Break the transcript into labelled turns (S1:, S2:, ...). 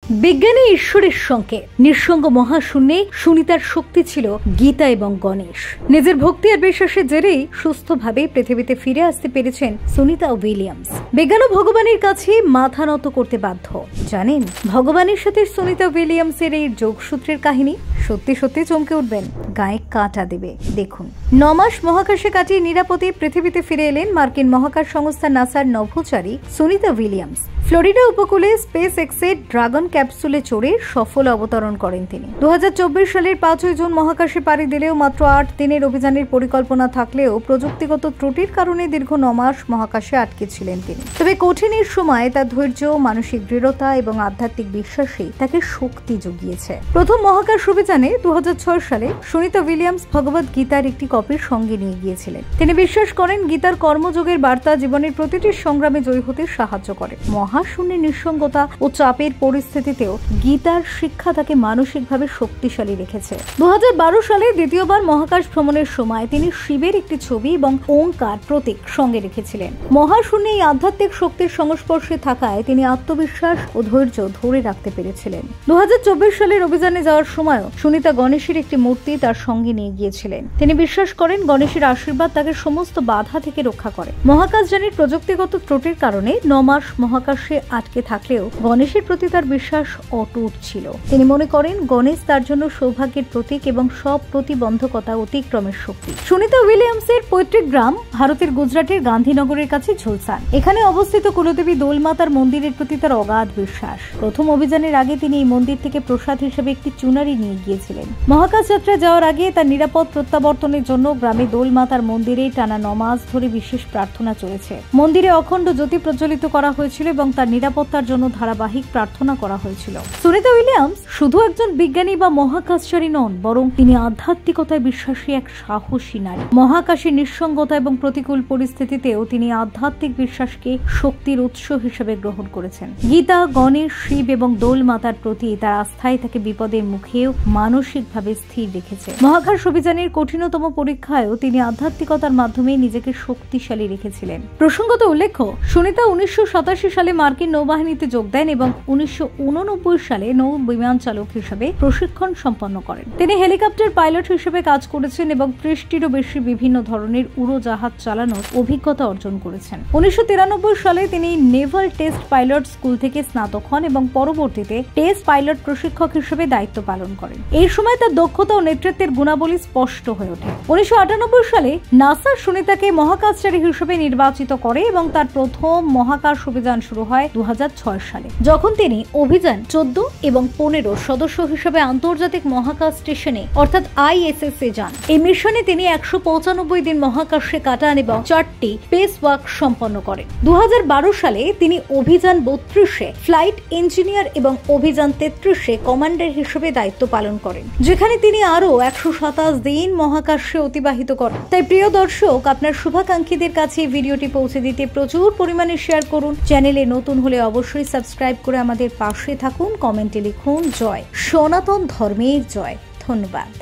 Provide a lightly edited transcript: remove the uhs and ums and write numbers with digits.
S1: বিজ্ঞানী ঈশ্বরের সঙ্গে নিঃসঙ্গ মহাশূন্যে সুনিতার শক্তি ছিল গীতা এবং গণেশ। নিজের ভক্তি আর বিশ্বাসের জেরেই সুস্থভাবে পৃথিবীতে ফিরে আসতে পেরেছেন সুনিতা উইলিয়ামস। বিজ্ঞান ও ভগবানের কাছে মাথা নত করতে বাধ্য। জানেন ভগবানের সাথে সুনিতা উইলিয়ামসের এই যোগসূত্রের কাহিনী? সত্যি সত্যি চমকে উঠবেন, গায়ে কাঁটা দেবে। দেখুন, 9 মাস মহাকাশে কাটিয়ে নিরাপদে পৃথিবীতে ফিরে এলেন মার্কিন মহাকাশ সংস্থা নাসার নভোচারী সুনিতা উইলিয়ামস। ফ্লোরিডা উপকূলে স্পেস এক্সের ড্রাগন ক্যাপসুলে চড়ে সফল অবতরণ করেন তিনি। 2024 সালের 5 জুন মহাকাশে পাড়ি দিলেও মাত্র 8 দিনের অভিযানের পরিকল্পনা থাকলেও প্রযুক্তিগত ত্রুটির কারণে দীর্ঘ 9 মাস মহাকাশে আটকে ছিলেন তিনি। তবে কঠিনের সময় তার ধৈর্য, মানসিক দৃঢ়তা এবং আধ্যাত্মিক বিশ্বাসই তাকে শক্তি জুগিয়েছে। প্রথম মহাকাশ অভিযানে 2006 সালে সুনিতা উইলিয়ামস ভগবত গীতার একটি কপির সঙ্গে নিয়ে গিয়েছিলেন। তিনি বিশ্বাস করেন গীতার কর্মযোগের বার্তা জীবনের প্রতিটি সংগ্রামে জয়ী হতে সাহায্য করে। মহাশূন্যের নিঃসঙ্গতা ও চাপের পরিস্থিতিতেও গীতার শিক্ষা তাকে মানসিকভাবে শক্তিশালী রেখেছে। 2012 সালে দ্বিতীয়বার মহাকাশ ভ্রমণের সময় তিনি শিবের একটি ছবি এবং ওঙ্কার প্রতীক সঙ্গে রেখেছিলেন। মহাশূন্যে এই আধ্যাত্মিক শক্তির সংস্পর্শে থাকায় তিনি আত্মবিশ্বাস ও ধৈর্য ধরে রাখতে পেরেছিলেন। 2024 সালের অভিযানে যাওয়ার সময়ও সুনিতা গণেশের একটি মূর্তি তার সঙ্গে নিয়ে গিয়েছিলেন। তিনি বিশ্বাস করেন গণেশের আশীর্বাদ তাকে সমস্ত বাধা থেকে রক্ষা করে। মহাকাশযানের প্রযুক্তিগত ত্রুটির কারণে 9 মাস মহাকাশে আটকে থাকলেও গণেশের প্রতি তার বিশ্বাস অটুট ছিল। তিনি মনে করেন গণেশ তার জন্য সৌভাগ্যের প্রতীক এবং সব প্রতিবন্ধকতা অতিক্রমের শক্তি। সুনিতা উইলিয়ামসের পৈতৃক গ্রাম ভারতের গুজরাটের গান্ধীনগরের কাছে ঝুলসান। এখানে অবস্থিত কুলদেবী দোলমাতার মন্দিরের প্রতি তার অগাধ বিশ্বাস। প্রথম অভিযানের আগে তিনি এই মন্দির থেকে প্রসাদ হিসেবে একটি চুনারি নিয়ে গিয়েছিলেন। মহাকাশ যাত্রা যাওয়ার আগে তার নিরাপদ প্রত্যাবর্তনের জন্য গ্রামে দোলমাতার মন্দিরে টানা 9 মাস ধরে বিশেষ প্রার্থনা চলেছে। মন্দিরে অখণ্ড জ্যোতি প্রজ্বলিত করা হয়েছিল এবং তার নিরাপত্তার জন্য ধারাবাহিক প্রার্থনা করা হয়েছিল। সুনিতা উইলিয়ামস শুধু একজন বিজ্ঞানী বা মহাকাশচারী নন, বরং তিনি আধ্যাত্মিকতায় বিশ্বাসী এক সাহসী নারী। মহাকাশে নিঃসঙ্গতা এবং প্রতিকূল পরিস্থিতিতেও তিনি আধ্যাত্মিক বিশ্বাসকে শক্তির উৎস হিসেবে গ্রহণ করেছেন। গীতা, গণেশ, শিব এবং দোল মাতার প্রতি তার আস্থায় তাকে বিপদের মুখেও মানসিকভাবে স্থির রেখেছে। মহাকাশ অভিযানের কঠিনতম পরীক্ষায়ও তিনি আধ্যাত্মিকতার মাধ্যমে নিজেকে শক্তিশালী রেখেছিলেন। প্রসঙ্গত উল্লেখ্য, সুনিতা 1987 সালে মার্কিন নৌবাহিনীতে যোগ দেন এবং 1989 সালে নৌ বিমান চালক হিসেবে প্রশিক্ষণ সম্পন্ন করেন। তিনি হেলিকপ্টার পাইলট হিসেবে কাজ করেছেন এবং 30টিরও বেশি বিভিন্ন ধরনের উড়োজাহাজ চালানোর অভিজ্ঞতা অর্জন করেছেন। 1993 সালে তিনি নেভাল টেস্ট পাইলট স্কুল থেকে স্নাতক হন এবং পরবর্তীতে টেস্ট পাইলট প্রশিক্ষক হিসেবে দায়িত্ব পালন করেন। এই সময় তার দক্ষতা ও নেতৃত্বের গুণাবলী স্পষ্ট হয়ে ওঠে। 1998 সালে নাসা সুনিতাকে মহাকাশচারী হিসেবে নির্বাচিত করে এবং তার প্রথম মহাকাশ অভিযান শুরু হয় 2006 সালে, যখন তিনি অভিযান 14 এবং 15 সদস্য হিসেবে আন্তর্জাতিক মহাকাশ স্টেশনে অর্থাৎ ISS এ যান। এই মিশনে তিনি 195 দিন মহাকাশে কাটান এবং 4টি স্পেস ওয়াক সম্পন্ন করেন। 2012 সালে তিনি অভিযান 32-এ ফ্লাইট ইঞ্জিনিয়ার এবং অভিযান 33-এ কমান্ডার হিসেবে দায়িত্ব পালন করেন, যেখানে তিনি আরো 127 দিন মহাকাশে অতিবাহিত করেন। তাই প্রিয় দর্শক, আপনার শুভাকাঙ্ক্ষীদের কাছে ভিডিওটি পৌঁছে দিতে প্রচুর পরিমাণে শেয়ার করুন। চ্যানেলে নতুন হলে অবশ্যই সাবস্ক্রাইব করে আমাদের পাশে থাকুন। কমেন্টে লিখুন জয়, সনাতন ধর্মের জয়। ধন্যবাদ।